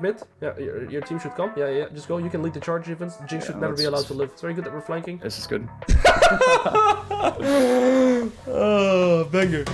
mid. Yeah, your team should come. Yeah. Just go. You can lead the charge even. Jinx should never be allowed to live. It's very good that we're flanking. This is good. Oh, banger.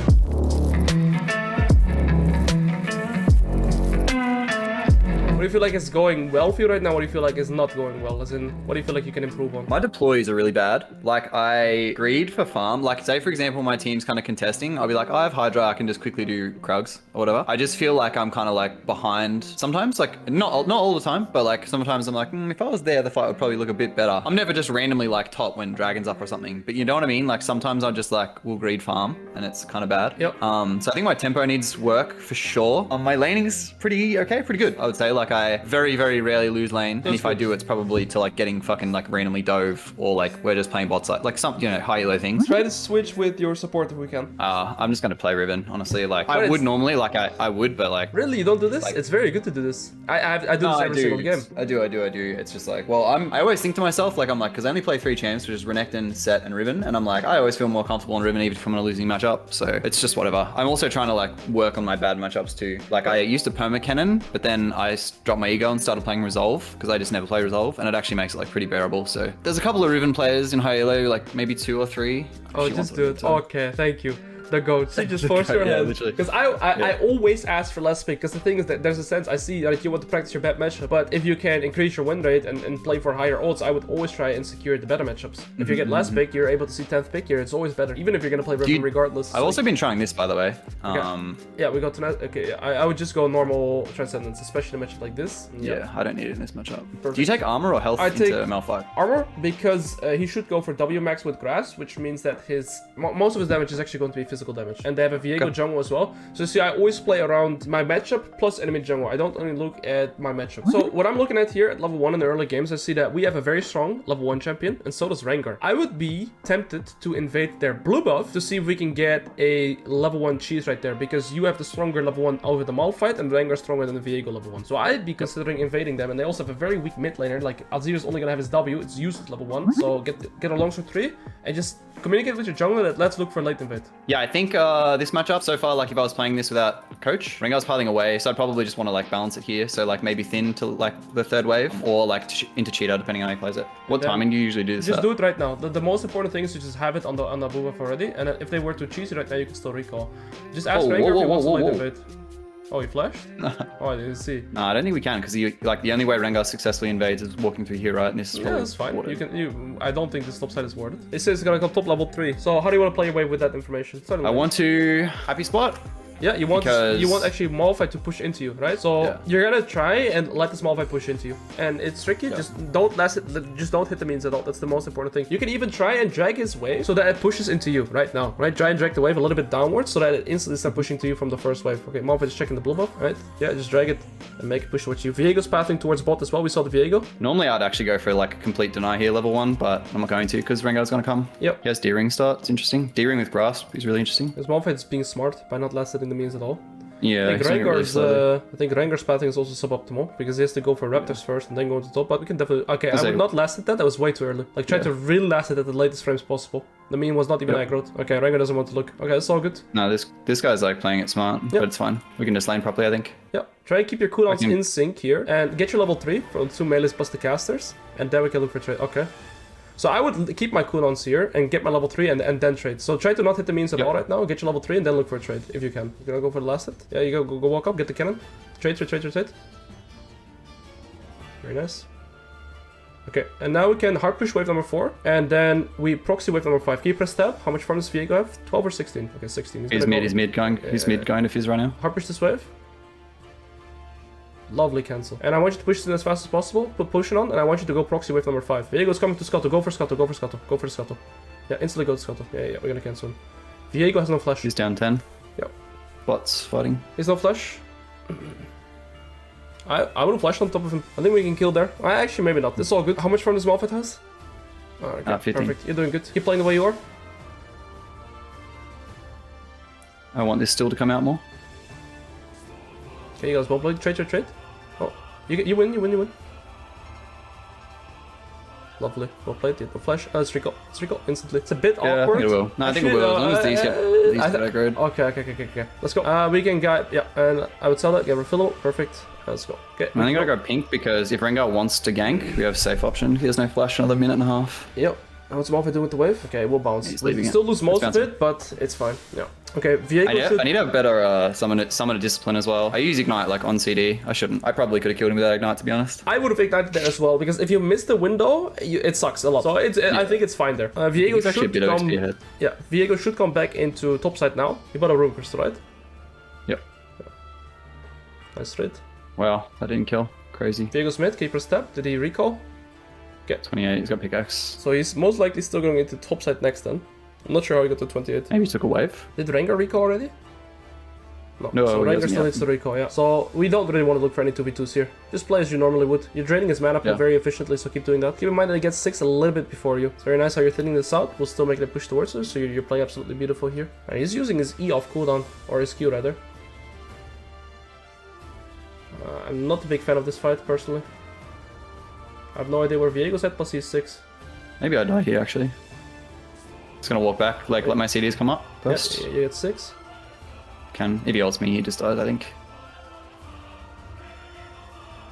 What do you feel like is going well for you right now? What do you feel like is not going well? As in, what do you feel like you can improve on? My deploys are really bad. Like, I greed for farm. Like, say, for example, my team's kind of contesting. I'll be like, I have Hydra, I can just quickly do Krugs or whatever. I just feel like I'm kind of like behind sometimes. Like, not all the time, but like sometimes I'm like, if I was there, the fight would probably look a bit better. I'm never just randomly like top when Dragon's up or something. But you know what I mean? Like, sometimes I just like will greed farm and it's kind of bad. Yep. So I think my tempo needs work for sure. My laning's pretty okay, pretty good. I would say like I very, very rarely lose lane. And if I do, it's probably to like getting fucking like randomly dove or like we're just playing bot side. Like some, you know, high elo things. Try to switch with your support if we can. I'm just going to play Riven, honestly. Like I would normally, like I would, but like... Really? You don't do this? Like, it's very good to do this. I do this every single game. I do. It's just like, well, I always think to myself, like, I'm like, because I only play 3 champs, which is Renekton, Set, and Riven. And I'm like, I always feel more comfortable in Riven even if I'm in a losing matchup. So it's just whatever. I'm also trying to like work on my bad matchups too. Like I used to perma cannon, but then I dropped my ego and started playing Resolve because I just never play Resolve, and it actually makes it like pretty bearable. So there's a couple of Riven players in high elo, like maybe 2 or 3. Oh, just do it. Okay, thank you. The goat. So you just force your hand. Literally. Because I always ask for less pick, because the thing is that there's a sense I see that you want to practice your bad matchup, but if you can increase your win rate and play for higher odds, I would always try and secure the better matchups. If you get less pick, you're able to see 10th pick here. It's always better, even if you're gonna play Riven regardless. I've also been trying this, by the way. Yeah, we got tonight. Okay, I would just go normal Transcendence, especially in a matchup like this. Yeah, I don't need it in this matchup. Perfect. Do you take armor or health into Malphite? Armor, because he should go for W max with grass, which means that his most of his damage is actually going to be physical damage, and they have a Viego jungle as well. So see, I always play around my matchup plus enemy jungle. I don't only look at my matchup. So what I'm looking at here at level 1 in the early games, I see that we have a very strong level 1 champion, and so does Rengar. I would be tempted to invade their blue buff to see if we can get a level 1 cheese right there, because you have the stronger level 1 over the Malphite, and Rengar stronger than the Viego level 1. So I'd be considering invading them, and they also have a very weak mid laner. Like Azir's only gonna have his W, it's used at level 1. So get a longsword 3 and just communicate with your jungler that let's look for late invade. Yeah, I think this matchup so far, like if I was playing this without coach, Rengar's piling away, so I'd probably just want to like balance it here. So like maybe thin to like the 3rd wave, or like into cheetah depending on how he plays it. What timing do you usually do this? Just do it right now. The most important thing is to just have it on the blue buff already, and if they were to cheese it right now, you can still recall. Just ask Rengar if he wants to late invade. Oh, he flashed? Oh, I didn't see. No, I don't think we can, because like the only way Rengar successfully invades is walking through here, right? And this is yeah, that's fine. I don't think this top side is worth it. It says it's gonna come top level 3. So how do you want to play away with that information? I want to happy spot. Yeah, you want actually Malphite to push into you, right? So you're gonna try and let this Malphite push into you, and it's tricky. Yeah. Just don't hit the minions at all. That's the most important thing. You can even try and drag his wave so that it pushes into you right now, right? Try and drag the wave a little bit downwards so that it instantly starts pushing to you from the first wave. Okay, Malphite is checking the blue buff, right? Yeah, just drag it and make it push towards you. Viego's pathing towards bot as well. We saw the Viego. Normally I'd actually go for like a complete deny here, level 1, but I'm not going to because Rengar's gonna come. Yep. He has D-ring start. It's interesting. D-ring with grasp is really interesting. Because Malphite is being smart by not last hitting the minions at all. Yeah, I think Rengar's pathing is also suboptimal because he has to go for Raptors first and then go to the top. But we can definitely. Okay, I would not last it that. That was way too early. Like, try to really last it at the latest frames possible. The minion was not even aggroed. Okay, Rengar doesn't want to look. Okay, that's all good. No, this guy's like playing it smart, but it's fine. We can just lane properly, I think. Yeah, try and keep your cooldowns in sync here and get your level 3 from 2 melees plus the casters, and then we can look for trade. Okay. So I would keep my cooldowns here and get my level 3 and then trade. So try to not hit the minions at all right now. Get your level 3 and then look for a trade if you can. You're gonna go for the last hit? Yeah, you go walk up, get the cannon. Trade. Very nice. Okay, and now we can hard push wave number 4, and then we proxy wave number 5. Can you press tab? How much farm does Viego have? 12 or 16? Okay, 16. He's mid going to fizz right now. Hard push this wave. Lovely cancel. And I want you to push it as fast as possible. Put potion on, and I want you to go proxy wave number 5. Viego's coming to Scuttle. Go for Scuttle. Go for the Scuttle. Yeah, instantly go to Scuttle. Yeah, we're gonna cancel him. Viego has no flash. He's down 10. Yep. Bot's fighting. He's no flash. I would have flashed on top of him. I think we can kill there. Actually, maybe not. This is all good. How much farm does Malphite has? Oh, okay, 15. Perfect. You're doing good. Keep playing the way you are. I want this still to come out more. Okay, you guys both play. Trade. Oh, you win. Lovely. Well played. The flash. Let's recall. Let's recall instantly. It's a bit Yeah, awkward. I think it will. No, I think it will. As long as these get aggroed. Okay. Let's go. We can guide. Yeah, and I would sell that. Get refillable. Perfect. Let's go. Okay. I think I gotta go pink because if Rengar wants to gank, we have a safe option. He has no flash another minute and a half. Yep. What's Malphite doing with the wave? Okay, we'll bounce. He's We leaving still it. lose most of bouncing. it, but it's fine. Yeah. Okay, Viego I need to have better summon a discipline as well. I use ignite like on CD. I shouldn't. I probably could have killed him without ignite, to be honest. I would have ignited that as well, because if you miss the window, it sucks a lot. So I think it's fine there. Viego It's actually a bit of XP ahead. Yeah, Viego should come back into topside now. He bought a Rune Crystal, right? Yep. Nice trade. Wow, that didn't kill. Crazy. Viego's mid, keeper step. Did he recall? 28, he's got pickaxe. So he's most likely still going into topside next then. I'm not sure how he got to 28. Maybe he took a wave. Did Rengar recall already? No, so he Rengar hasn't still yet. hits the recall, yeah. So we don't really want to look for any 2v2s here. Just play as you normally would. You're draining his mana pool very efficiently, so keep doing that. Keep in mind that he gets 6 a little bit before you. It's very nice how you're thinning this out. We'll still make it a push towards us, so you're playing absolutely beautiful here. And he's using his E off cooldown, or his Q rather. I'm not a big fan of this fight, personally. I have no idea where Viego's at, plus he's 6. Maybe I die here actually. Just gonna walk back, like let my CDs come up first. Yeah, you get 6. If he ults me, he just dies, I think.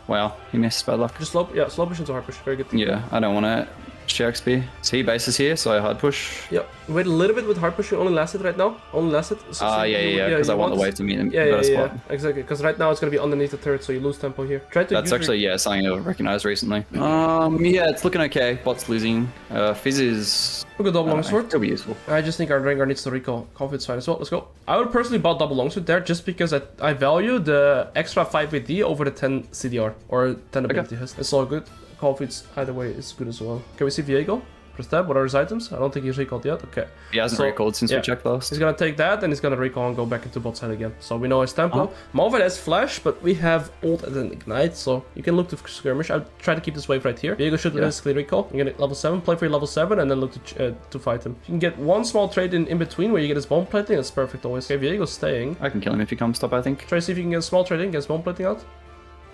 Wow, he missed, bad luck. Just slow push into hard push. Very good. Yeah, I don't want to share XP. So he bases here, so I hard push. Yeah, wait a little bit with hard push. You only lasted right now. Only lasted. Yeah, because I want the wave to meet him. Yeah, exactly. Because right now it's gonna be underneath the turret, so you lose tempo here. Try to. That's actually something I've recognized recently. Yeah, it's looking okay. Bot's losing. Fizz is. We'll go double longsword. It'll be useful. I just think our Rengar needs to recall. Confid's fine as well. Let's go. I would personally buy double longsword there just because I value the extra 5 AD over the 10 CDR or 10 ability hits. It's all good. Confid's either way is good as well. Can we see Viego? Press tab. What are his items? I don't think he's recalled yet. Okay. He hasn't recalled since we checked last. He's gonna take that and he's gonna recall and go back into bot side again. So we know his tempo. Malphite has flash, but we have ult and then ignite, so you can look to skirmish. I'll try to keep this wave right here. Viego should basically recall. You're gonna level 7, play for your level 7, and then look to fight him. You can get one small trade in between where you get his bone plating. That's perfect always. Okay, Viego's staying. I can kill him if he comes top, I think. Try to see if you can get a small trade in, get his bone plating out.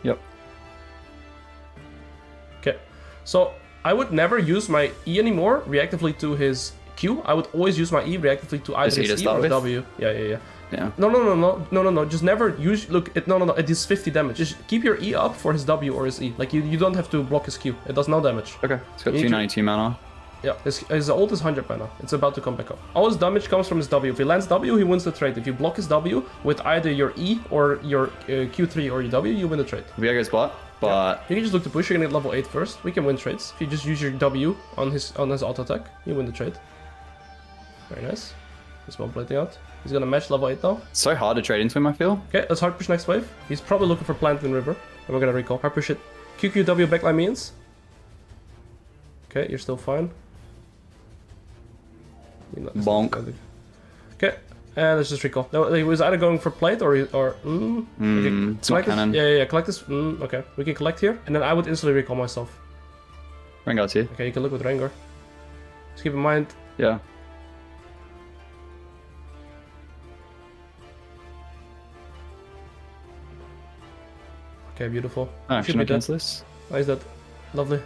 Yep. Okay, so I would never use my E anymore reactively to his Q. I would always use my E reactively to either his E or W. Yeah. No. Just never use. Look, it is 50 damage. Just keep your E up for his W or his E. Like you don't have to block his Q. It does no damage. Okay, it's got 292 mana. Yeah, his ult is 100 mana. It's about to come back up. All his damage comes from his W. If he lands W, he wins the trade. If you block his W with either your E or your Q3 or your W, you win the trade. Viego's bot. But you can just look to push. You're gonna get level 8 first. We can win trades. If you just use your W on his auto attack, you win the trade. Very nice. He's one plating out. He's gonna match level 8 now. It's so hard to trade into him, I feel. Okay, let's hard push next wave. He's probably looking for plant in river. And we're gonna recall. Hard push it. QQW backline minions. Okay, you're still fine. Bonk. Okay. And let's just recall. No, he was either going for plate or it's not cannon. Yeah, collect this. Okay, we can collect here, and then I would instantly recall myself. Rengar's here. Okay, you can look with Rengar. Just keep in mind. Yeah. Okay, beautiful. Oh, should I cancel this? Why is that? Lovely.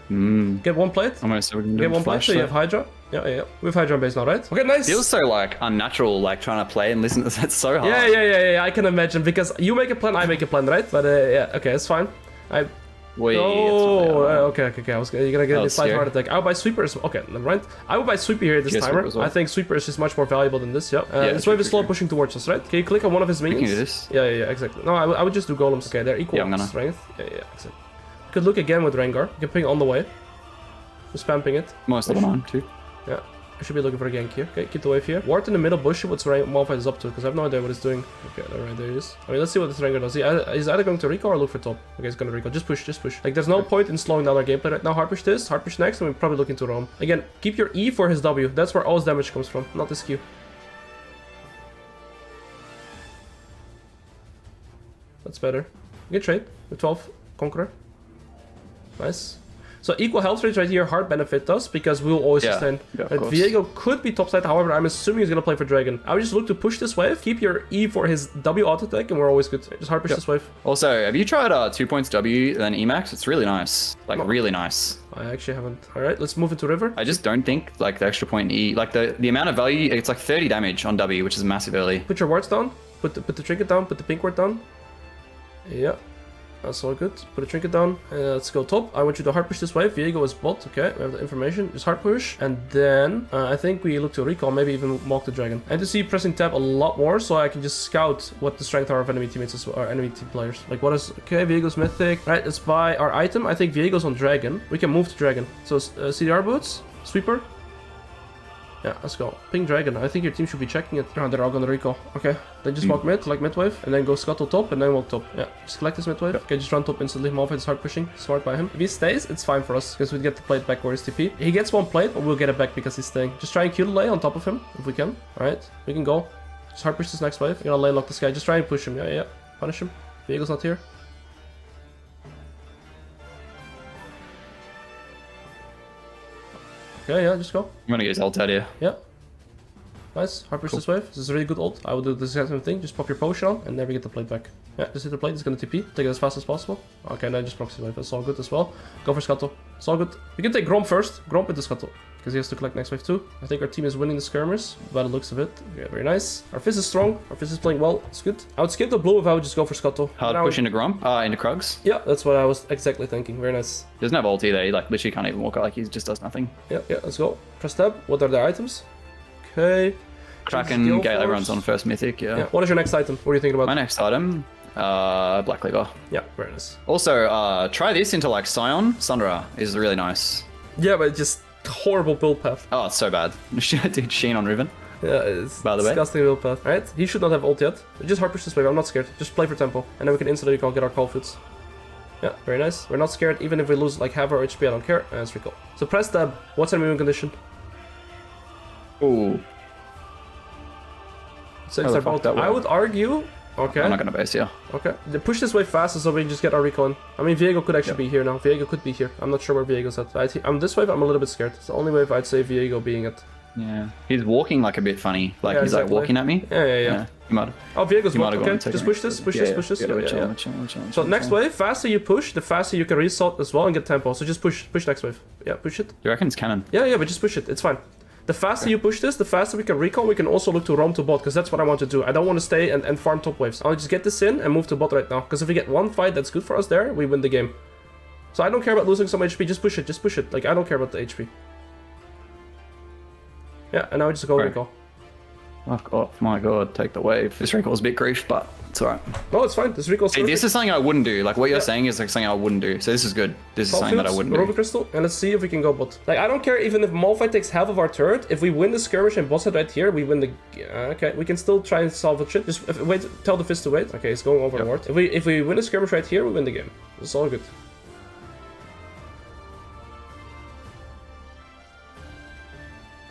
Get one plate. Almost. So get one plate, so you have Hydra. Yeah. We have Hydra on base now, right? Okay, nice. Feels so like unnatural, like trying to play and listen to this. It's so hard. Yeah. I can imagine because you make a plan, I make a plan, right? But yeah, okay, it's fine. Okay. You're gonna get a slight heart attack. I would buy sweeper as well. Okay, never mind. I would buy sweeper here this timer. Well. I think sweeper is just much more valuable than this. Yeah. This wave is slow pushing towards us, right? Can you click on one of his minions? Can you do this? Yeah, exactly. No, I would just do golems. Okay, they're equal strength. Yeah, exactly. You could look again with Rengar. You can ping on the way. Just spam ping it. Most level 9 too. Yeah. I should be looking for a gank here. Okay, keep the wave here. Ward in the middle bush, what's Malphite is up to, because I have no idea what he's doing. Okay, alright, there he is. I mean, let's see what this Rengar does. He's either going to recall or look for top. Okay, he's gonna recall. Just push. Like, there's no point in slowing down our gameplay right now. Hard push this, hard push next, and we're probably looking to roam. Again, keep your E for his W. That's where all his damage comes from, not his Q. That's better. Good trade with 12 Conqueror. Nice. So equal health rates right here, hard benefit us because we'll always sustain. And Viego could be topside, however, I'm assuming he's gonna play for Dragon. I would just look to push this wave, keep your E for his W auto attack, and we're always good. Just hard push this wave. Also, have you tried 2 points W then Emax? It's really nice. Like really nice. I actually haven't. All right, let's move into river. I just don't think like the extra point E, like the amount of value, it's like 30 damage on W, which is massive early. Put your wards down. Put the trinket down. Put the pink ward down. Yeah. That's all good. Put a trinket down. Let's go top. I want you to hard push this wave. Viego is bot. Okay, we have the information. Just hard push. And then I think we look to recall, maybe even walk the dragon. And to see pressing tab a lot more so I can just scout what the strength are of enemy teammates as well, or enemy team players. Like what is... Okay, Viego's mythic. Right, let's buy our item. I think Viego's on dragon. We can move to dragon. So CDR boots. Sweeper. Yeah, let's go. Ping dragon. I think your team should be checking it. Oh, they're all gonna recall. Okay. Then just walk mid, like mid wave, and then go scuttle top, and then walk top. Yeah, just collect this mid wave. Okay, just run top instantly. Malphite is hard pushing. Smart by him. If he stays, it's fine for us, because we get the plate back or his TP. He gets one plate, but we'll get it back because he's staying. Just try and Q the lay on top of him, if we can. Alright, we can go. Just hard push this next wave. We're gonna lay lock this guy. Just try and push him. Yeah. Punish him. Viego's not here. Okay, yeah, just go. I'm gonna get his ult out here. Yeah. Nice. Hard push this wave. This is a really good ult. I would do the exact same thing. Just pop your potion on and never get the plate back. Yeah, just hit the plate. It's gonna TP. Take it as fast as possible. Okay, now just proxy wave. That's all good as well. Go for Scuttle. It's all good. We can take Grom first. Grom with the Scuttle. Because he has to collect next wave too. I think our team is winning the skirmish by the looks of it. Yeah, very nice. Our Fizz is strong. Our Fizz is playing well. It's good. I would skip the blue if I would just go for Scuttle. Hard push into Grom. Into Krugs. Yeah, that's what I was exactly thinking. Very nice. He doesn't have ult either. He like literally can't even walk out. Like he just does nothing. Yeah, let's go. Press tab. What are the items? Okay. Kraken, Gale runs on first mythic, yeah. What is your next item? What are you thinking about? My next item, Black Cleaver. Yeah, very nice. Also, try this into like Scion. Sundra is really nice. Yeah, but just horrible build path. Oh, it's so bad. Dude, Sheen on Riven. Yeah, it's by the way. Disgusting build path. Alright, he should not have ult yet. Just hard push this wave, I'm not scared. Just play for tempo. And then we can instantly recall, get our call foods. Yeah, very nice. We're not scared, even if we lose like half our HP, I don't care. And let's recall. So press tab. What's our movement condition? Ooh. So it's about that. I would argue. Okay. I'm not gonna base here. Okay. They push this way faster so we can just get our recall in. I mean, Viego could actually be here now. Viego could be here. I'm not sure where Viego's at. I'm this wave. I'm a little bit scared. It's the only wave I'd say Viego being at. Yeah. He's walking like a bit funny. Like he's exactly. Like walking at me. Yeah. He might. Oh, Viego's walking. Okay. Just push this. Push this. Yeah. So next wave, faster you push, the faster you can resort as well and get tempo. So just push next wave. Yeah, push it. You reckon it's cannon? Yeah, but just push it. It's fine. The faster you push this, the faster we can recall. We can also look to roam to bot, because that's what I want to do. I don't want to stay and farm top waves. I'll just get this in and move to bot right now. Because if we get one fight that's good for us there, we win the game. So I don't care about losing some HP. Just push it. Like, I don't care about the HP. Yeah, and now we just go recall. Oh my god, take the wave. This recall's a bit grief, but it's alright. No, it's fine. This recall's hey, this is something I wouldn't do. Like, what you're saying is like something I wouldn't do. So this is good. This is something that I wouldn't do. Ruby Crystal, and let's see if we can go bot. Like, I don't care even if Malphite takes half of our turret. If we win the skirmish and boss it right here, we win the... okay, we can still try and salvage it. Just wait, tell the Fizz to wait. Okay, it's going over the ward. If we win the skirmish right here, we win the game. It's all good.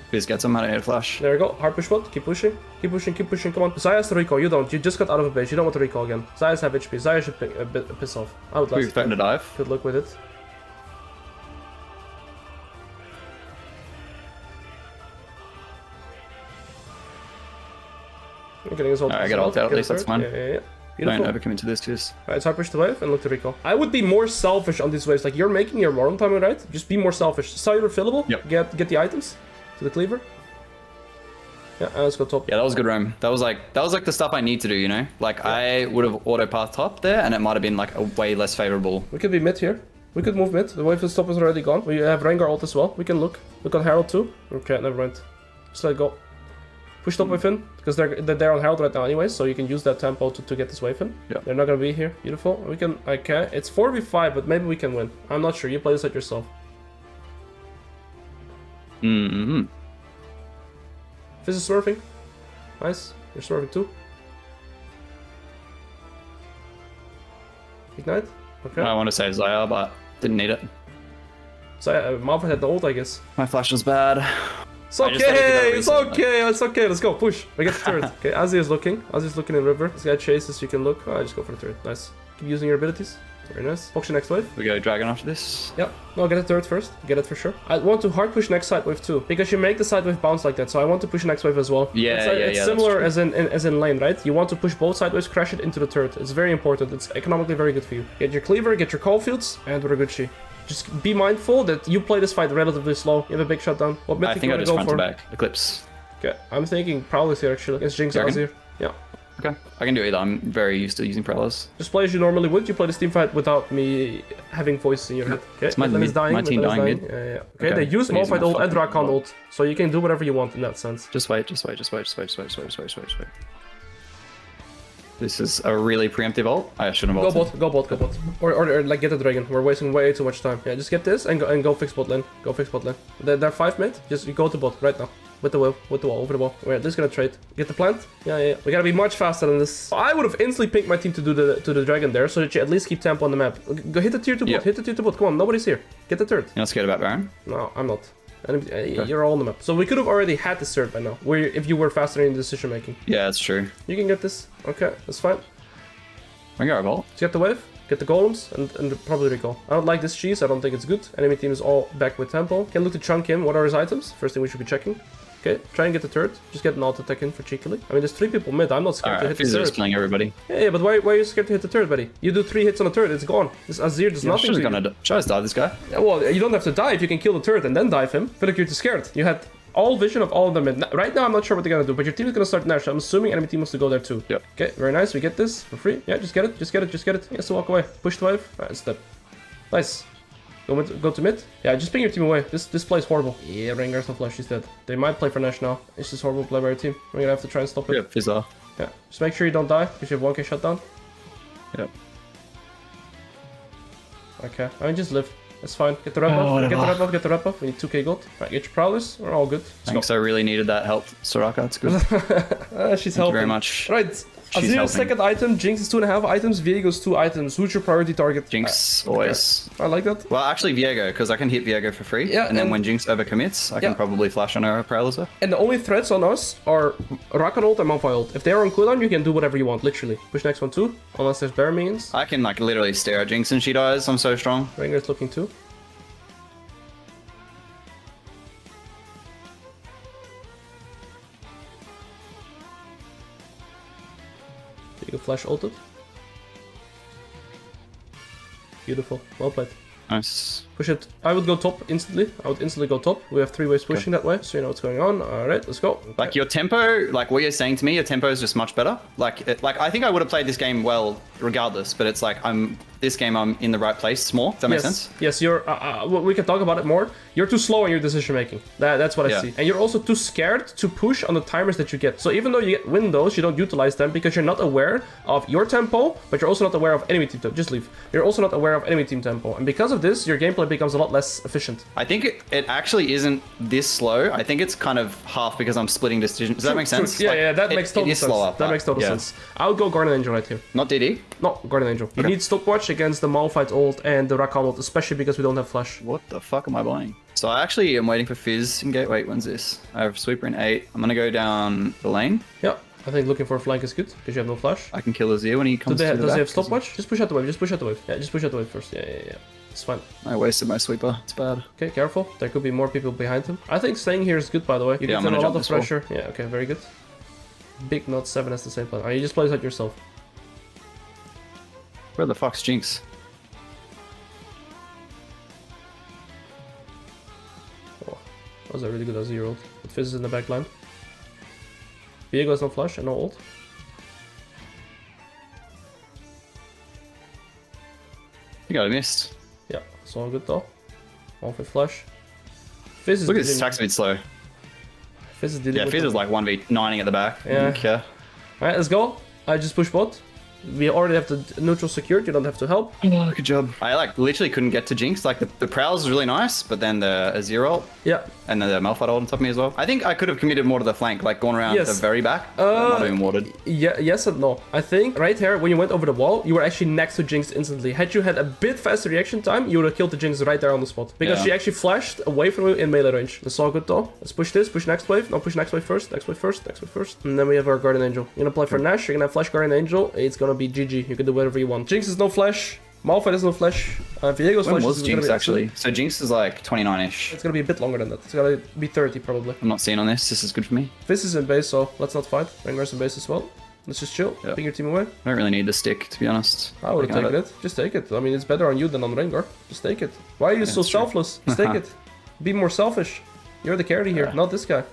Fizz gets him out of air flash. There we go. Hard push bot. Keep pushing. Come on. Zaya has to recall. You don't. You just got out of a base. You don't want to recall again. Zaya's have HP. Zaya should piss off. I would last. Threaten to dive. Good luck with it. I'm getting his ult. I get ult out at least. That's fine. Yeah. Don't overcommit to this, just. Alright, so I push the wave and look to recall. I would be more selfish on these waves. Like, you're making your Moron timing, right? Just be more selfish. Cellular fillable. Yep. Get the items to the cleaver. Yeah, and let's go top. Yeah, that was good roam. That was like the stuff I need to do, you know? Like, I would have auto-pathed top there, and it might have been like a way less favorable. We could be mid here. We could move mid. The wave of stop is already gone. We have Rengar ult as well. We can look. Look on Herald too. Okay, never mind. Just let it go. Push top wave in, because they're on Herald right now anyway, so you can use that tempo to get this wave in. Yeah. They're not gonna be here. Beautiful. We can, okay. It's 4v5, but maybe we can win. I'm not sure. You play this at yourself. Fizz is smurfing. Nice. You're smurfing too. Ignite. Okay. I want to say Zaya, but didn't need it. Zaya, Malphite had the ult, I guess. My flash was bad. It's okay, it's okay, let's go, push. We get the turret. Okay, Azzy is looking in river. This guy chases, you can look. Oh, I just go for the turret, nice. Keep using your abilities. Very nice. Focus next wave. We go dragon after this. Yep. No, get the turret first. Get it for sure. I want to hard push next side wave too, because you make the side wave bounce like that. So I want to push next wave as well. It's similar as in lane, right? You want to push both sideways, crash it into the turret. It's very important. It's economically very good for you. Get your cleaver, get your call fields, and we're a good she. Just be mindful that you play this fight relatively slow. You have a big shutdown. What mythic I think you I want just to go front for? to back. Eclipse. Okay, I'm thinking Prowlers here actually. Against Jinx You reckon? Azir. Yeah. Okay. I can do either. I'm very used to using Prowlers. Just play as you normally would. You play this team fight without me having voice in your head. Okay, my Midland is dying. my team Midland is dying mid. Yeah. Okay, they use I'm using Malphite my ult and fucking Rakan bot. ult. So you can do whatever you want in that sense. Just wait. This is a really preemptive ult. I shouldn't have Go ulted. bot. Or like get the dragon. We're wasting way too much time. Yeah, just get this and go fix bot lane. Go fix bot lane. They're 5 mid. Just you go to bot right now. With the wall, over the wall. We're just gonna trade. Get the plant. Yeah. We gotta be much faster than this. I would have instantly picked my team to do the dragon there, so that you at least keep tempo on the map. Go hit the tier 2 bot. Yeah. Hit the tier 2 bot. Come on, nobody's here. Get the third. You're not scared about Baron? No, I'm not. You're all on the map. So we could have already had this third by now. If you were faster in decision making. Yeah, that's true. You can get this. Okay, that's fine. I can go bolt. Just get the wave, get the golems, and probably recall. I don't like this cheese, I don't think it's good. Enemy team is all back with tempo. Can look to chunk him. What are his items? First thing we should be checking. Okay, try and get the turret. Just get an auto attack in for cheekily. I mean, there's 3 people mid. I'm not scared to hit Alright, the Fizz is turret. just killing everybody. Yeah, but why are you scared to hit the turret, buddy? You do 3 hits on the turret, it's gone. This Azir does nothing to you. Should I dive this guy? Yeah, well, you don't have to dive. You can kill the turret and then dive him. I feel like you're too scared. You had all vision of all of them. Right now, I'm not sure what they're gonna do, but your team is gonna start Nash. I'm assuming enemy team wants to go there too. Yep. Okay, very nice. We get this for free. Yeah, just get it. He has to walk away. Push the wave. Alright, step. Nice. Go to mid. Yeah, just ping your team away. This play is horrible. Yeah, Rengar's no flash. He's dead. They might play for Nash now. It's just horrible play by your team. We're gonna have to try and stop it. Yeah, Fizz off. Yeah, just make sure you don't die because you have 1k shutdown. Yep. Okay, I mean just live. That's fine. Get the rep up. Get the rep up. We need 2k gold. Right, get your prowlers. We're all good. Thanks, I really needed that help, Soraka. It's good. She's Thank helping. you very much. Right. She's Azir's helping. second item, Jinx is 2.5 items, Viego's 2 items. Who's your priority target? Jinx, always. I like that. Well, actually, Viego, because I can hit Viego for free. Yeah, and then and- when Jinx overcommits, I can probably flash on her Paralyzer. And the only threats on us are Rakan ult and Malphite ult. If they are on cooldown, you can do whatever you want, literally. Push next one too, unless there's Baron minions. I can, like, literally stare at Jinx and she dies. I'm so strong. Rengar's looking too. Viego flash ulted. Beautiful. Well played. Nice. Push it. I would go top instantly. I would instantly go top. We have 3 ways pushing that way, so you know what's going on. Alright, let's go. Like, your tempo, like, what you're saying to me, your tempo is just much better. Like, I think I would have played this game well regardless, but it's like, this game I'm in the right place more. Does that make sense? Yes, you're. We can talk about it more. You're too slow in your decision making. That's what I Yeah. see. And you're also too scared to push on the timers that you get. So even though you get windows, you don't utilize them because you're not aware of your tempo, but you're also not aware of enemy team tempo. Just leave. You're also not aware of enemy team tempo, and because of this, your gameplay becomes a lot less efficient. I think it actually isn't this slow. I think it's kind of half because I'm splitting decisions. Does that make sense? Yeah, Like, yeah, that makes total it is sense. slower, That makes total yeah. sense. I would go Guardian Angel right here. Not DD? No, Guardian Angel. You Okay. need stopwatch against the Malphite ult and the Rakan ult, especially because we don't have flash. What the fuck am I buying? So I actually am waiting for Fizz in gate. Wait, when's this? I have Sweeper in 8. I'm gonna go down the lane. Yeah, I think looking for a flank is good because you have no flash. I can kill Azir when he comes to the Does back. he have stopwatch? Just push out the wave. Just push out the wave. Yeah, just push out the wave first. Yeah. It's fine. I wasted my Sweeper. It's bad. Okay, careful. There could be more people behind him. I think staying here is good, by the way. You Yeah, get I'm in a gonna lot jump of this wall. pressure. Yeah, okay, very good. Big Not 7 has the same plan. You just play it yourself. Where the fuck's Jinx? Oh, that was a really good Azir ult. It fizzes in the back line. Viego has no flash and no ult. I think I missed. Yeah, it's all good though. Off with flash. Fizz is Look at this dealing- attack's a bit slow. Fizz is dealing Yeah, with Fizz the- is like 1v9ing at the back. Yeah. I don't care. Alright, let's go. I just push bot. We already have the neutral secured, you don't have to help. Oh, good job. I like literally couldn't get to Jinx. Like the Prowls is really nice, but then the Azir ult Yeah. and then the Malphite ult on top of me as well. I think I could have committed more to the flank, like gone around Yes. the very back. Not even warded. Yeah, yes and no. I think right here, when you went over the wall, you were actually next to Jinx instantly. Had you had a bit faster reaction time, you would have killed the Jinx right there on the spot. Because Yeah. she actually flashed away from you in melee range. That's all good though. Let's push this, push next wave. No, push next wave first, next wave first, next wave first. And then we have our Guardian Angel. You're gonna play for Nash, you're gonna have flash Guardian Angel. It's gonna be GG. You can do whatever you want. Jinx is no flash. Malphite is no flash. Viego's When flash was is gonna Jinx be- actually? So Jinx is like 29-ish. It's gonna be a bit longer than that. It's gonna be 30 probably. I'm not seeing on this. This is good for me. This is in base, so let's not fight. Rengar's in base as well. Let's just chill. Yeah. Ping your team away. I don't really need the stick, to be honest. I would have taken it. Just take it. I mean, it's better on you than on Rengar. Just take it. Why are you so selfless? Just take it. Be more selfish. You're the carry here, not this guy.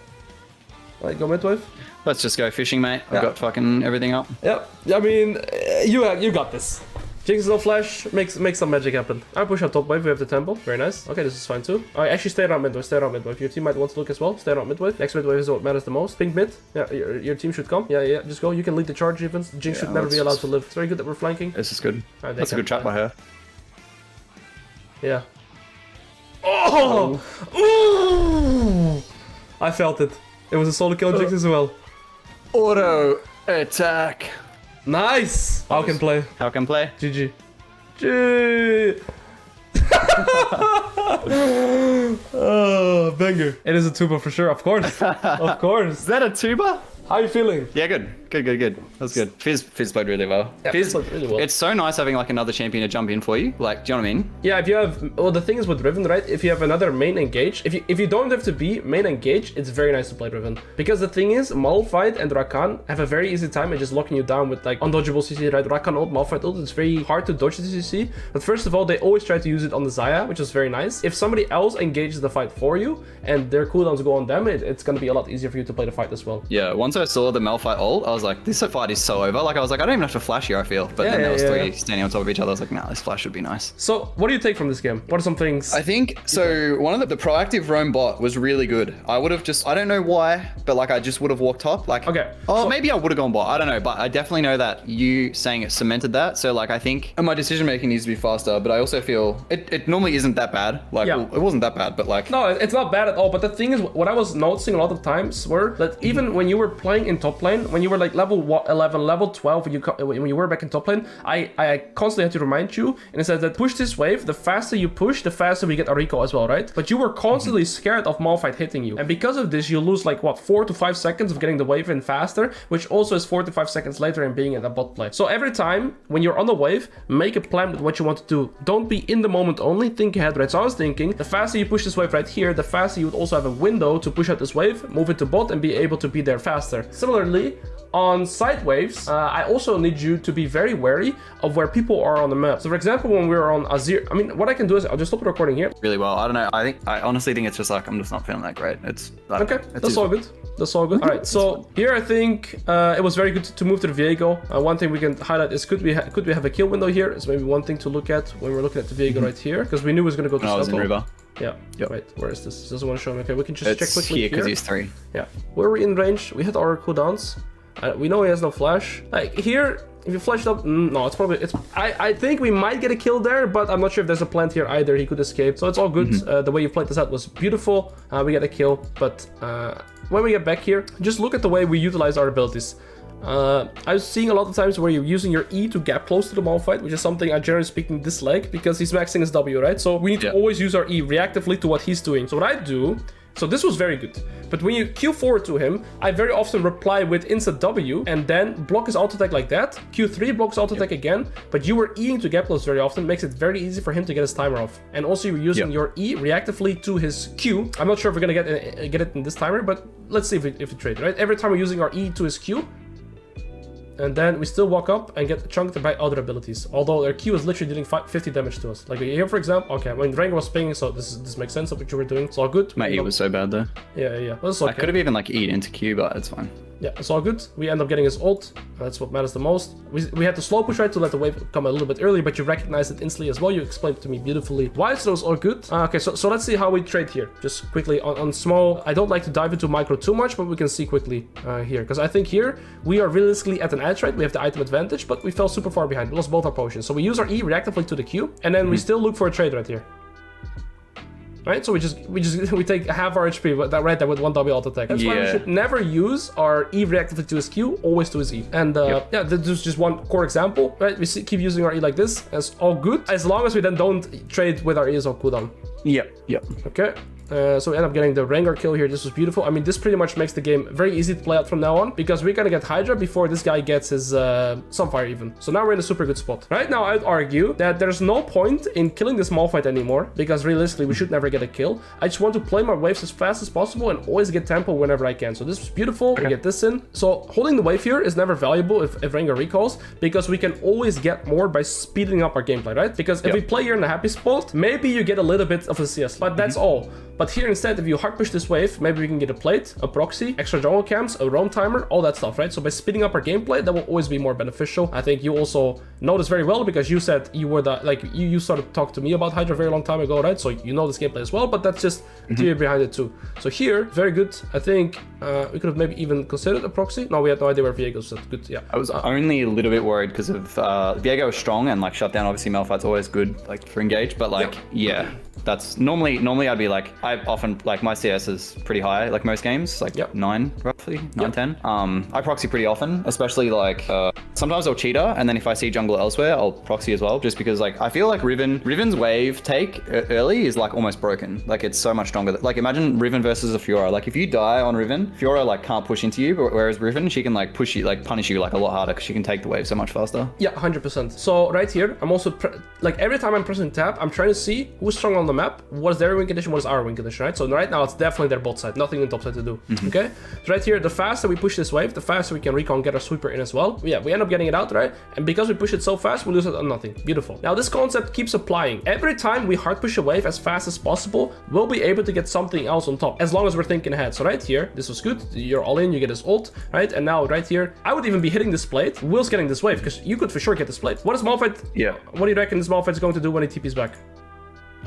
Alright, go mid wave. Let's just go fishing, mate. I've got fucking everything up. Yep. I mean, you got this. Jinx no flash, make some magic happen. I push out top wave, we have the temple. Very nice. Okay, this is fine too. Alright, actually stay around mid wave, stay around mid wave. Your team might want to look as well. Stay around mid wave. Next mid wave is what matters the most. Pink mid. Yeah, your team should come. Yeah, just go. You can lead the charge even. Jinx should never be allowed to live. It's very good that we're flanking. This is good. Right, that's a good trap by her. Yeah. Oh! Ooh! I felt it. It was a solo kill on Jinx as well. Auto attack. Nice! How can play? How can play? GG. G. Oh, banger. It is a tuba for sure, of course. Of course. Is that a tuba? How are you feeling? Yeah, good. Good. That's good. Fizz played really well. Yeah, Fizz played really well. It's so nice having like another champion to jump in for you. Like, do you know what I mean? Yeah, if you have, well, the thing is with Riven, right? If you have another main engage, if you don't have to be main engage, it's very nice to play Riven. Because the thing is, Malphite and Rakan have a very easy time at just locking you down with like undodgeable CC, right? Rakan ult, Malphite ult, it's very hard to dodge the CC. But first of all, they always try to use it on the Xayah, which is very nice. If somebody else engages the fight for you and their cooldowns go on them, it's gonna be a lot easier for you to play the fight as well. Yeah, once I saw the Malphite ult, I was like, this fight is so over. Like, I was like, I don't even have to flash here, I feel. But then there was three standing on top of each other. I was like, nah, this flash would be nice. So, what do you take from this game? What are some things? I think, so one of the proactive roam bot was really good. I would have just, I don't know why, but like, I just would have walked top. Like, okay. Oh, so maybe I would have gone bot. I don't know, but I definitely know that you saying it cemented that. So like, I think my decision making needs to be faster, but I also feel it normally isn't that bad. Like, well, it wasn't that bad, but like. No, it's not bad at all. But the thing is, what I was noticing a lot of times were that even when you were playing in top lane, when you were like level 11, level 12, when you were back in top lane, I constantly had to remind you, and it said that push this wave, the faster you push, the faster we get a recall as well, right? But you were constantly scared of Malphite hitting you. And because of this, you lose like, what, 4 to 5 seconds of getting the wave in faster, which also is 4 to 5 seconds later in being in the bot play. So every time when you're on the wave, make a plan with what you want to do. Don't be in the moment only, think ahead, right? So I was thinking, the faster you push this wave right here, the faster you would also have a window to push out this wave, move it to bot, and be able to be there faster. Similarly, on side waves, I also need you to be very wary of where people are on the map. So for example, when we're on Azir, I mean, what I can do is I'll just stop the recording here. Really well. I don't know. I honestly think it's just like, I'm just not feeling that great. Okay, that's all good. That's all good. All right, so here I think it was very good to move to the Viego. One thing we can highlight is could we have a kill window here? It's maybe one thing to look at when we're looking at the Viego right here, because we knew it was going to go to I was in River. Yeah. Yep. Wait, where is this? It doesn't want to show me. Okay, we can just check quickly here because he's 3. Yeah. Where we're in range, we hit our cooldowns. We know he has no flash. Like here, if you flashed up, no, it's probably, I think we might get a kill there, but I'm not sure if there's a plant here either. He could escape, so it's all good. The way you played this out was beautiful. We get a kill, but when we get back here, just look at the way we utilize our abilities. I was seeing a lot of times where you're using your E to gap close to the Malphite, which is something I generally speaking dislike because he's maxing his W, right? So we need to always use our E reactively to what he's doing. So what I do, so this was very good, but when you Q forward to him, I very often reply with instant W and then block his auto attack like that. Q3 blocks auto attack again, but you were Eing to gap close very often, makes it very easy for him to get his timer off. And also you're using your E reactively to his Q. I'm not sure if we're gonna get it in this timer, but let's see if we trade, right? Every time we're using our E to his Q, and then we still walk up and get chunked by other abilities. Although their Q is literally dealing 50 damage to us. Like here, for example, okay, when Rengar was pinging, so this makes sense of what you were doing. It's all good. My E was so bad though. Yeah. That's okay. I could have even like E'd into Q, but it's fine. Yeah, it's all good. We end up getting his ult. That's what matters the most. We had to slow push right to let the wave come a little bit earlier, but you recognized it instantly as well. You explained it to me beautifully why, so it was all good. Okay, so let's see how we trade here. Just quickly on small. I don't like to dive into micro too much, but we can see quickly here. Because I think here we are realistically at an edge, right? We have the item advantage, but we fell super far behind. We lost both our potions. So we use our E reactively to the Q, and then we still look for a trade right here. Right, so we take half our HP right there with 1 W auto attack. That's why we should never use our E reactively to his Q, always to his E. And yeah, this is just one core example, right? We keep using our E like this, that's all good, as long as we then don't trade with our E as on cooldown. Yep. Okay, So we end up getting the Rengar kill here. This was beautiful. I mean, this pretty much makes the game very easy to play out from now on, because we're gonna get Hydra before this guy gets his Sunfire even. So now we're in a super good spot. Right now, I'd argue that there's no point in killing this Malphite anymore, because realistically, we should never get a kill. I just want to play my waves as fast as possible and always get tempo whenever I can. So this was beautiful. Okay. We get this in. So holding the wave here is never valuable if Rengar recalls, because we can always get more by speeding up our gameplay, right? Because if we play here in a happy spot, maybe you get a little bit of a CS, but that's all. But here instead, if you hard push this wave, maybe we can get a plate, a proxy, extra jungle camps, a roam timer, all that stuff, right? So by speeding up our gameplay, that will always be more beneficial. I think you also know this very well, because you said you were the, like, you started to talk to me about Hydra a very long time ago, right? So you know this gameplay as well, but that's just theory behind it too. So here, very good. I think we could have maybe even considered a proxy. No, we had no idea where Viego was at. Good, yeah. I was only a little bit worried because of Viego is strong and like shut down. Obviously, Malphite's always good like for engage, but like yeah. That's normally I'd be like, I often like my CS is pretty high, like most games, like 9 roughly, 9, 10. I proxy pretty often, especially like sometimes I'll cheater, and then if I see jungle elsewhere, I'll proxy as well, just because like I feel like Riven's wave take early is like almost broken. Like it's so much stronger. Like imagine Riven versus a Fiora. Like if you die on Riven, Fiora like can't push into you, but whereas Riven, she can like push you, like punish you like a lot harder, because she can take the wave so much faster. Yeah, 100%. So right here, I'm also like every time I'm pressing tab, I'm trying to see who's strong on the map, what is their win condition, what is our win condition, right? So right now it's definitely their bot side, nothing in top side to do. Okay, so right here, the faster we push this wave, the faster we can recon, get our sweeper in as well. Yeah, we end up getting it out, right? And because we push it so fast, we lose it on nothing. Beautiful. Now this concept keeps applying. Every time we hard push a wave as fast as possible, we'll be able to get something else on top, as long as we're thinking ahead. So right here, this was good, you're all in, you get his ult, right? And now right here, I would even be hitting this plate whilst getting this wave, because you could for sure get this plate. What is Malphite? Yeah. What do you reckon this Malphite's going to do when he TP's back?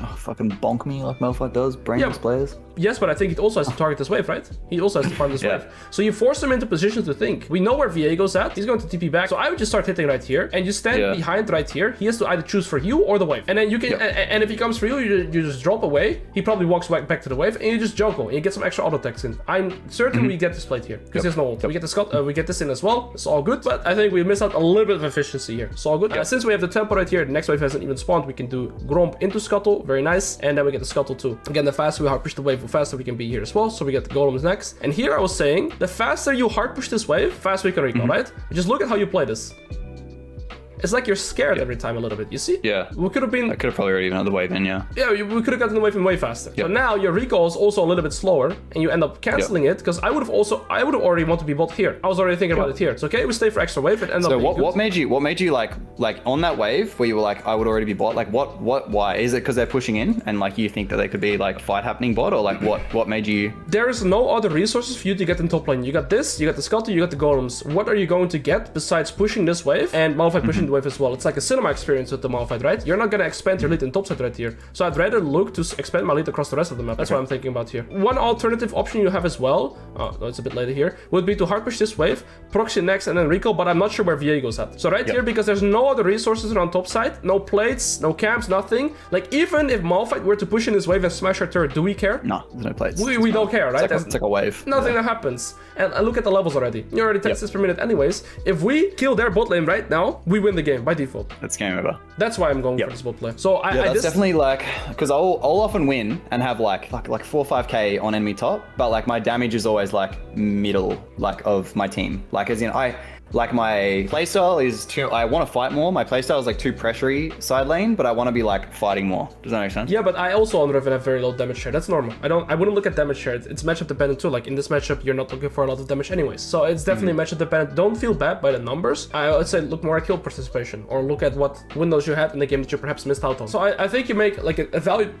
Oh, fucking bonk me like Malphite does, brainless players. Yes, but I think it also has to target this wave, right? He also has to farm this wave. So you force him into position to think. We know where Viego's at. He's going to TP back. So I would just start hitting right here, and you stand behind right here. He has to either choose for you or the wave. And then you can, and if he comes for you, you just drop away. He probably walks back to the wave, and you just juggle, and you get some extra auto attacks in. I'm certain we get this plate here, because there's no ult. We get the Scott, we get this in as well. It's all good, but I think we miss out a little bit of efficiency here. It's all good. Since we have the tempo right here, the next wave hasn't even spawned, we can do Gromp into Scuttle. Very nice. And then we get the Scuttle too. Again, the faster we hard push the wave, the faster we can be here as well. So we get the golems next. And here I was saying, the faster you hard push this wave, faster we can recall, right? Just look at how you play this. It's like you're scared every time a little bit, you see? Yeah. We could have been... I could have probably already gotten the wave in, yeah. Yeah, we could have gotten the wave in way faster. So now your recall is also a little bit slower, and you end up canceling it, because I would have already wanted to be bot here. I was already thinking about it here. It's okay, we stay for extra wave, it ends up being good. What made you like on that wave where you were like, I would already be bot? Like why? Is it because they're pushing in and like you think that they could be like fight happening bot, or like what made you? There is no other resources for you to get in top lane. You got this, you got the Scuttle, you got the golems. What are you going to get besides pushing this wave and Malphite pushing the wave as well? It's like a cinema experience with the Malphite, right? You're not gonna expand your lead in topside right here. So I'd rather look to expand my lead across the rest of the map. That's what I'm thinking about here. One alternative option you have as well, oh no, it's a bit later here, would be to hard push this wave, proxy next, and then recall, but I'm not sure where Viego's at. So right here, because there's no other resources around topside, no plates, no camps, nothing. Like even if Malphite were to push in this wave and smash our turret, do we care? No, there's no plates. We don't care, right? It's like a wave. Nothing that happens. And look at the levels already. You're already 10 assists per minute anyways. If we kill their bot lane right now, we win the game by default. That's game over. That's why I'm going for this bot play. So that's definitely like, because I'll often win and have like 4 or 5k on enemy top, but like my damage is always like middle like of my team. Like as in like my playstyle is I want to fight more. My playstyle is like too pressury side lane, but I want to be like fighting more. Does that make sense? Yeah, but I also on Riven have very low damage share. That's normal. I wouldn't look at damage share. It's matchup dependent too. Like in this matchup, you're not looking for a lot of damage anyways. So it's definitely matchup dependent. Don't feel bad by the numbers. I would say look more at kill participation, or look at what windows you had in the game that you perhaps missed out on. So I think you make like a valid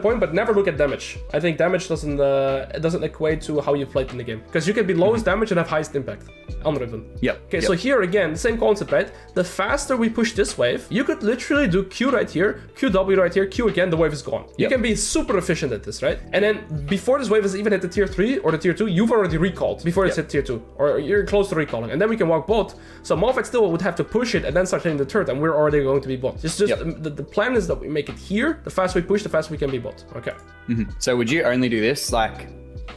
point, but never look at damage. I think damage doesn't equate to how you played in the game, because you can be lowest damage and have highest impact on Riven. Yep. Okay, so here again, the same concept, right? The faster we push this wave, you could literally do Q right here, QW right here, Q again, the wave is gone. You can be super efficient at this, right? And then before this wave has even hit the tier 3 or the tier 2, you've already recalled before it's hit tier 2, or you're close to recalling, and then we can walk bot. So Malphite still would have to push it and then start hitting the turret, and we're already going to be bot. It's just the plan is that we make it here. The faster we push, the faster we can be bot. Okay. So would you only do this like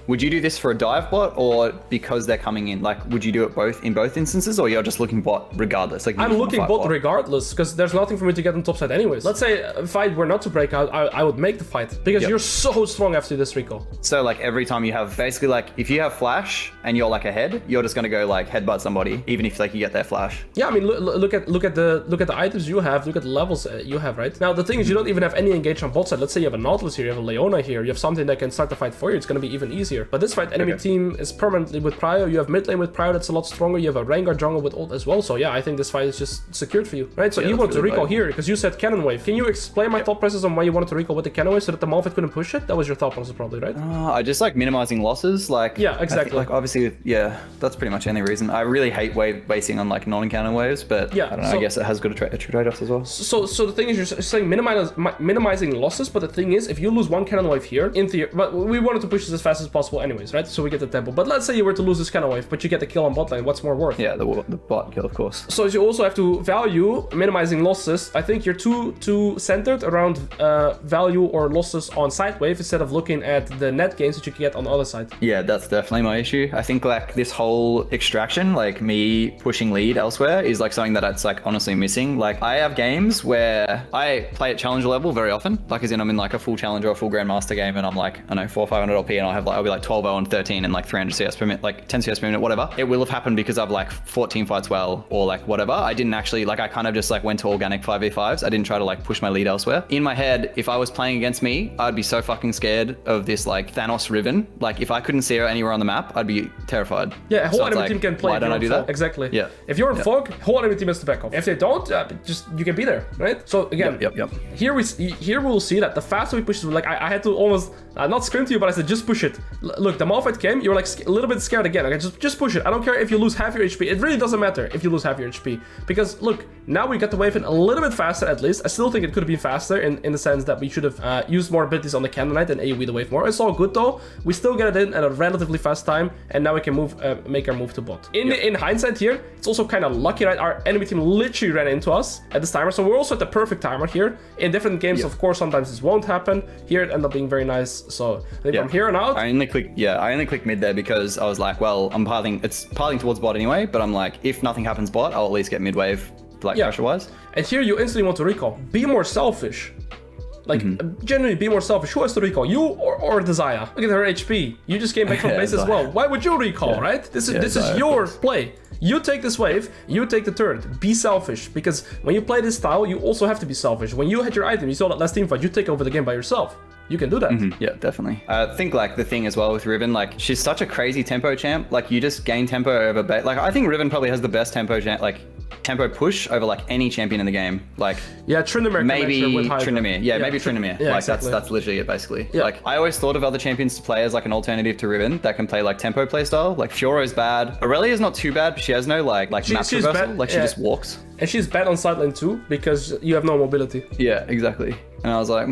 would you do this for a dive bot or because they're coming in? Like, would you do it both in both instances, or you're just looking bot regardless? Like, I'm looking bot regardless, because there's nothing for me to get on top side anyways. Let's say a fight were not to break out, I would make the fight, because you're so strong after this recall. So like every time you have, basically like if you have flash and you're like ahead, you're just gonna go like headbutt somebody, even if like you get their flash. Yeah, I mean, look at the items you have, look at the levels you have, right? Now the thing is, you don't even have any engage on bot side. Let's say you have a Nautilus here, you have a Leona here, you have something that can start the fight for you. It's gonna be even easier. But this fight, enemy team is permanently with Prio. You have mid lane with Prio that's a lot stronger. You have a Rengar jungle with ult as well. So yeah, I think this fight is just secured for you, right? So you want to recall here because you said cannon wave. Can you explain my thought process on why you wanted to recall with the cannon wave so that the Malphite couldn't push it? That was your thought process, probably, right? I just like minimizing losses. Like yeah, exactly. Like obviously, yeah, that's pretty much the only reason. I really hate basing on like non-encounter waves, but yeah, I don't know. I guess it has good trade-offs as well. So the thing is, you're saying minimizing losses, but the thing is, if you lose one cannon wave here, in theory, but we wanted to push this as fast as possible anyways, right? So we get the tempo. But let's say you were to lose this cannon wave, but you get the kill on bot lane. What's more worth? Yeah, the bot kill, of course. So you also have to value minimizing losses. I think you're too centered around value or losses on side wave instead of looking at the net gains that you can get on the other side. Yeah, that's definitely my issue. I think like this whole extraction, like me pushing lead elsewhere, is like something that it's like honestly missing. Like I have games where I play at challenger level very often, like as in I'm in like a full challenger or full grandmaster game and I'm like, I don't know, 400 or 500 LP and I'll be like 12-0 and 13 and like 300 CS per minute, like 10 CS per minute, whatever. It will have happened because I've like 14 fights well or like whatever. I didn't actually, like I kind of just like went to organic 5v5s. I didn't try to like push my lead elsewhere. In my head, if I was playing against me, I'd be so fucking scared of this like Thanos Riven. Like if I couldn't see her anywhere on the map, I'd be terrified. Yeah, whole enemy team can play. Why don't I do that? Exactly. Yeah. If you're in fog, whole enemy team has to back off. If they don't, just you can be there, right? So again, here we'll see that the faster we push, like I had to almost not scream to you, but I said just push it. Look, the Malphite came, you were like a little bit scared again. Okay, just push it. I don't care if you lose half your HP. It really doesn't matter if you lose half your HP, because look, now we got the wave in a little bit faster at least. I still think it could have been faster in the sense that we should have used more abilities on the Cannon Knight and AoE the wave more. It's all good though. We still get it in at a relatively fast time, and now we can make our move to bot. In hindsight here, it's also kind of lucky, right? Our enemy team literally ran into us at this timer, so we're also at the perfect timer here. In different games, of course, sometimes this won't happen. Here it ended up being very nice. So I think from here on out, I only clicked mid there because I was like, well, it's pathing towards bot anyway, but I'm like, if nothing happens bot, I'll at least get mid wave, like pressure wise. And here you instantly want to recall. Be more selfish. Like, generally be more selfish. Who has to recall? You or Desire? Look at her HP. You just came back from base as well. Why would you recall, right? This is your play. You take this wave, you take the turn. Be selfish, because when you play this style, you also have to be selfish. When you had your item, you saw that last team fight, you take over the game by yourself. You can do that. Yeah, definitely. I think like the thing as well with Riven, like she's such a crazy tempo champ. Like you just gain tempo over like I think Riven probably has the best tempo push over like any champion in the game. Like Tryndamere, maybe Tryndamere. Yeah, maybe Tryndamere. Yeah, like exactly. that's literally it basically. Yeah. Like I always thought of other champions to play as like an alternative to Riven that can play like tempo playstyle. Like Fioro's bad. Aurelia's not too bad, but she has no like map traversal. Bad. Like she just walks. And she's bad on side lane too, because you have no mobility. Yeah, exactly. And I was like,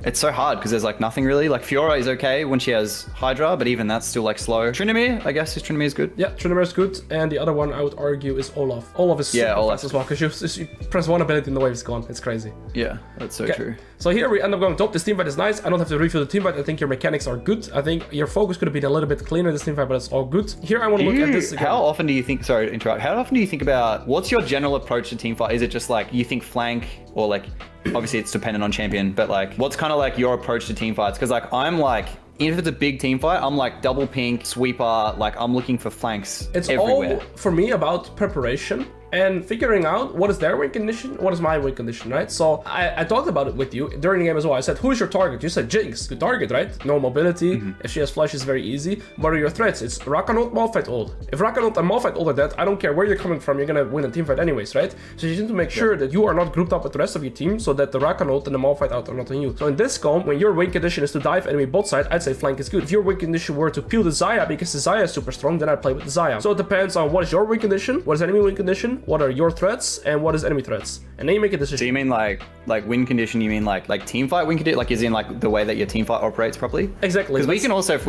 it's so hard because there's like nothing really. Like Fiora is okay when she has Hydra, but even that's still like slow. Tryndamere, I guess Tryndamere is good. Yeah, Tryndamere is good. And the other one I would argue is Olaf. Olaf is fast as well, because you press one ability and the wave is gone. It's crazy. Yeah, that's so true. So here we end up going top. This teamfight is nice. I don't have to review the teamfight. I think your mechanics are good. I think your focus could have been a little bit cleaner this teamfight, but it's all good. Here I want to look at this again. How often do you think, sorry to interrupt, how often do you think about, what's your general approach to teamfight? Is it just like you think flank, or like, obviously it's dependent on champion, but like what's kind of like your approach to team fights? Because like I'm like, if it's a big team fight, I'm like double pink, sweeper, like I'm looking for flanks everywhere. It's all for me about preparation and figuring out what is their win condition, what is my win condition, right? So I talked about it with you during the game as well. I said, who is your target? You said Jinx, good target, right? No mobility. If she has flash, it's very easy. What are your threats? It's Rakanot, Malphite ult. If Rakanot and Malphite ult are dead, I don't care where you're coming from, you're gonna win a team fight anyways, right? So you need to make sure that you are not grouped up with the rest of your team, so that the Rakanot and the Malphite ult are not on you. So in this comp, when your win condition is to dive enemy bot side, I'd say flank is good. If your win condition were to peel the Xayah because the Xayah is super strong, then I'd play with the Xayah. So it depends on what is your win condition, what is enemy win condition, what are your threats, and what is enemy threats, and then you make a decision. So you mean like win condition? You mean like team fight win condition? Like is in like the way that your team fight operates properly? Exactly. Because we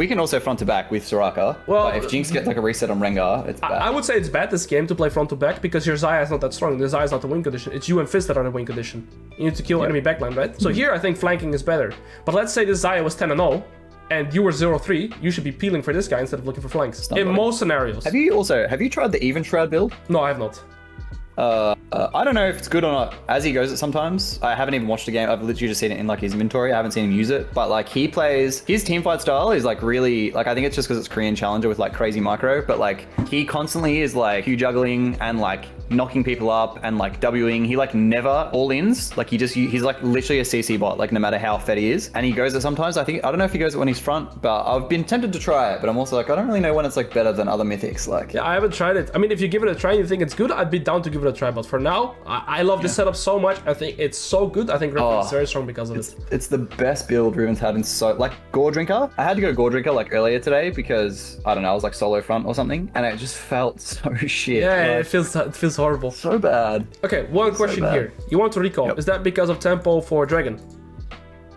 can also front to back with Soraka. Well, if Jinx gets like a reset on Rengar, it's bad. I would say it's bad this game to play front to back because your Xayah is not that strong. The Xayah is not the win condition. It's you and Fizz that are the win condition. You need to kill enemy backline, right? So here I think flanking is better. But let's say this Xayah was 10-0. and you were 0-3, you should be peeling for this guy instead of looking for flanks. In most scenarios. Have you tried the even shroud build? No, I have not. I don't know if it's good or not. As he goes it sometimes. I haven't even watched the game. I've literally just seen it in like his inventory. I haven't seen him use it. But like he plays, his teamfight style is like really, like I think it's just because it's Korean Challenger with like crazy micro. But like he constantly is like Q juggling and like knocking people up and like Wing. He like never all-ins. Like he's like literally a CC bot, like no matter how fed he is. And he goes it sometimes. I don't know if he goes it when he's front, but I've been tempted to try it. But I'm also like, I don't really know when it's like better than other mythics. Like, yeah, I haven't tried it. I mean, if you give it a try and you think it's good, I'd be down to give it a try. But for now, I love this setup so much. I think it's so good. I think Riven is very strong because of it. It's the best build Riven's had in so, like Gore Drinker. I had to go Gore Drinker like earlier today because I don't know, I was like solo front or something, and it just felt so shit. Yeah, like, it feels horrible. So bad. Okay, one question here. You want to recall? Is that because of tempo for Dragon?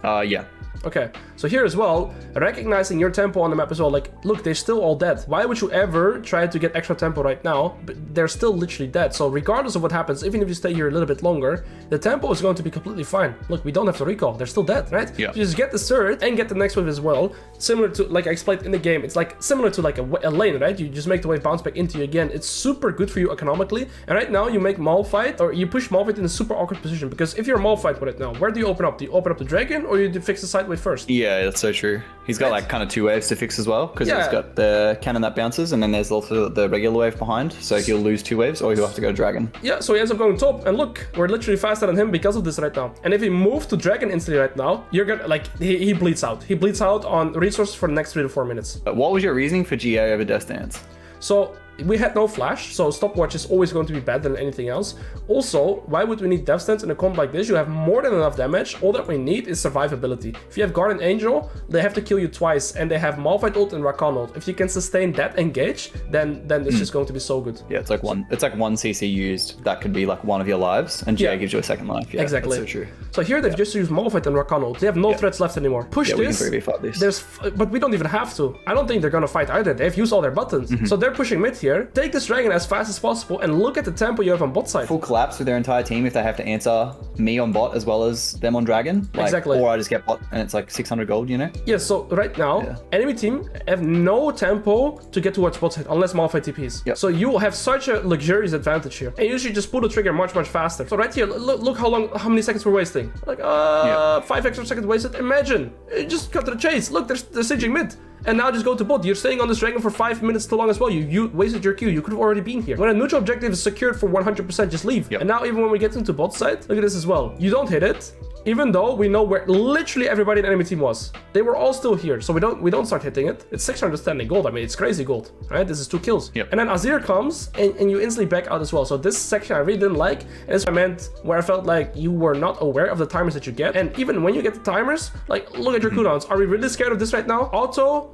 Yeah. Okay, so here as well, recognizing your tempo on the map as well, like, look, they're still all dead. Why would you ever try to get extra tempo right now? But they're still literally dead. So regardless of what happens, even if you stay here a little bit longer, the tempo is going to be completely fine. Look, we don't have to recall. They're still dead, right? Yeah. You just get the third and get the next wave as well. Similar to, like I explained in the game, it's like similar to like a lane, right? You just make the wave bounce back into you again. It's super good for you economically. And right now you make Malphite, or you push Malphite in a super awkward position. Because if you're Malphite with it now, where do you open up? Do you open up the Dragon, or you fix the side wave first? Yeah, that's so true. He's got like kind of two waves to fix as well, because he's got the cannon that bounces, and then there's also the regular wave behind, so he'll lose two waves, or he'll have to go Dragon. Yeah, so he ends up going top, and look, we're literally faster than him because of this right now. And if he moves to Dragon instantly right now, you're gonna, like, he bleeds out. He bleeds out on resources for the next 3 to 4 minutes. What was your reasoning for GA over Death Dance? So we had no flash, so stopwatch is always going to be better than anything else. Also, why would we need Death Stance in a comp like this? You have more than enough damage. All that we need is survivability. If you have Guardian Angel, they have to kill you twice, and they have Malphite ult and Rakan ult. If you can sustain that engage, then it's just going to be so good. Yeah, it's like one CC used that could be like one of your lives, and GA gives you a second life. Yeah, exactly. That's so true. So here they've just used Malphite and Rakan ult. They have no threats left anymore. Push this. We can 3v5 this. But we don't even have to. I don't think they're gonna fight either. They've used all their buttons. So they're pushing mid here. Take this Dragon as fast as possible, and look at the tempo you have on bot side. Full collapse with their entire team if they have to answer me on bot as well as them on Dragon. Like, exactly. Or I just get bot and it's like 600 gold, you know? Yeah, so right now, enemy team have no tempo to get towards bot side unless Malphite TPs. Yep. So you will have such a luxurious advantage here. And usually just pull the trigger much faster. So right here, look how many seconds we're wasting. Like, 5 extra seconds wasted. Imagine, just cut to the chase. Look, they're sieging mid. And now just go to bot. You're staying on this Dragon for 5 minutes too long as well. You wasted your Q. You could have already been here. When a neutral objective is secured for 100%, just leave. And now even when we get into bot side, look at this as well. You don't hit it. Even though we know where literally everybody in the enemy team was. They were all still here, so we don't start hitting it. It's 600 standing gold. I mean, it's crazy gold, right? This is 2 kills. And then Azir comes, and you instantly back out as well. So this section I really didn't like, and this I meant where I felt like you were not aware of the timers that you get. And even when you get the timers, like, look at your cooldowns. Are we really scared of this right now? Auto,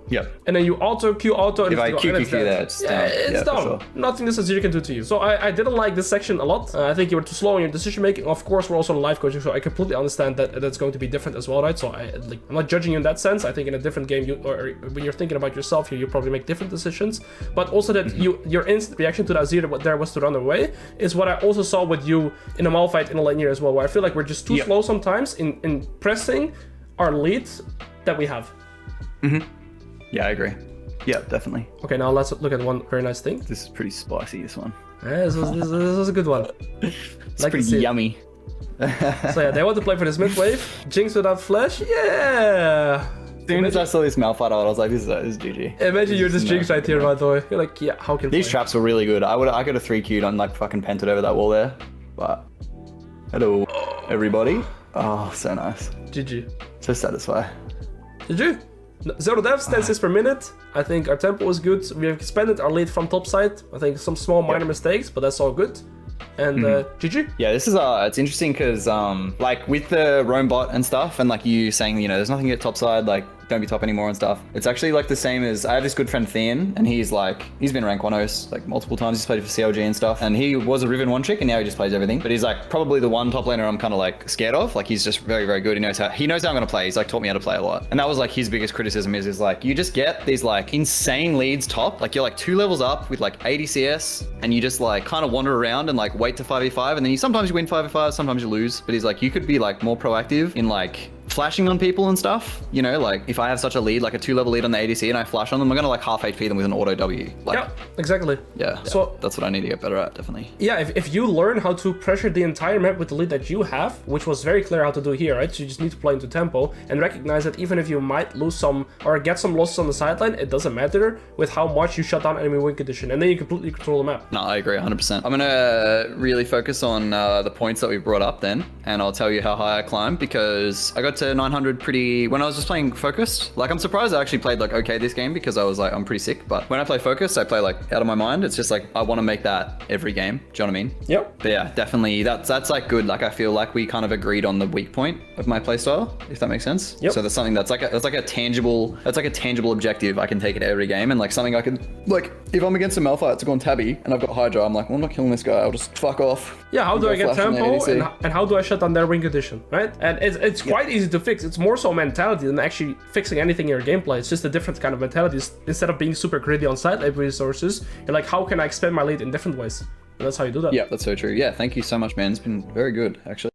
and then you auto, Q, auto, and if I Q that, it's down. It's down. Sure. Nothing this Azir can do to you. So I didn't like this section a lot. I think you were too slow in your decision making. Of course, we're also on live coaching, so I completely understand that that's going to be different as well, right? So I'm not judging you in that sense. I think in a different game, or when you're thinking about yourself, you probably make different decisions. But also that your instant reaction to the Azir there was to run away is what I also saw with you in a Malphite in a lane here as well, where I feel like we're just too slow sometimes in pressing our lead that we have. Yeah, I agree. Yeah, definitely. Okay, now let's look at one very nice thing. This is pretty spicy, this one. Yeah, this was a good one. It's like pretty yummy. So yeah, they want to play for this mid wave. Jinx without flash. Yeah. As soon as I saw this Malphite out, I was like, this is GG. Imagine you're just Jinx right here, by the way. You're like, yeah, how can these traps were really good. I could have 3Q'd on like fucking pented over that wall there. But hello, everybody. Oh, so nice. GG. So satisfying. GG. 0 deaths, 10 assists per minute. I think our tempo was good. We have expanded our lead from top side. I think some small minor mistakes, but that's all good. And GG. Yeah, this is it's interesting because like with the roam bot and stuff, and like you saying, you know, there's nothing at top side, like don't be top anymore and stuff. It's actually like the same as I have this good friend Thean, and he's been rank 1 host like multiple times. He's played for CLG and stuff, and he was a Riven 1 trick, and now he just plays everything. But he's like probably the one top laner I'm kind of like scared of. Like he's just very, very good. He knows how I'm gonna play. He's like taught me how to play a lot, and that was like his biggest criticism is like you just get these like insane leads top, like you're like 2 levels up with like 80 CS, and you just like kind of wander around and like wait to 5v5, and then sometimes you win 5v5, sometimes you lose. But he's like you could be like more proactive in like flashing on people and stuff, you know, like if I have such a lead, like a 2-level lead on the ADC and I flash on them, I'm gonna like half HP them with an auto W. Like, yeah, exactly. Yeah, so that's what I need to get better at, definitely. Yeah, if you learn how to pressure the entire map with the lead that you have, which was very clear how to do here, right? So you just need to play into tempo and recognize that even if you might lose some or get some losses on the sideline, it doesn't matter with how much you shut down enemy win condition, and then you completely control the map. No, I agree 100%. I'm gonna really focus on the points that we brought up then, and I'll tell you how high I climbed, because I got to 900 when I was just playing focused. Like, I'm surprised I actually played like okay this game, because I was like, I'm pretty sick, but when I play focused, I play like out of my mind. It's just like, I want to make that every game. Do you know what I mean? Yep. But yeah, definitely that's like good. Like, I feel like we kind of agreed on the weak point of my playstyle, if that makes sense. Yep. So that's something that's like a tangible objective. I can take it every game, and like something I can, like, if I'm against a Malphite to go on Tabby and I've got Hydra, I'm like, well, I'm not killing this guy, I'll just fuck off. Yeah, how do I get flash on the tempo ADC. and how do I shut down their win condition, right? And it's quite easy to fix. It's more so mentality than actually fixing anything in your gameplay. It's just a different kind of mentality. Instead of being super greedy on side lane resources, you're like, how can I expand my lead in different ways? And that's how you do that. Yeah, that's so true. Yeah, thank you so much, man. It's been very good, actually.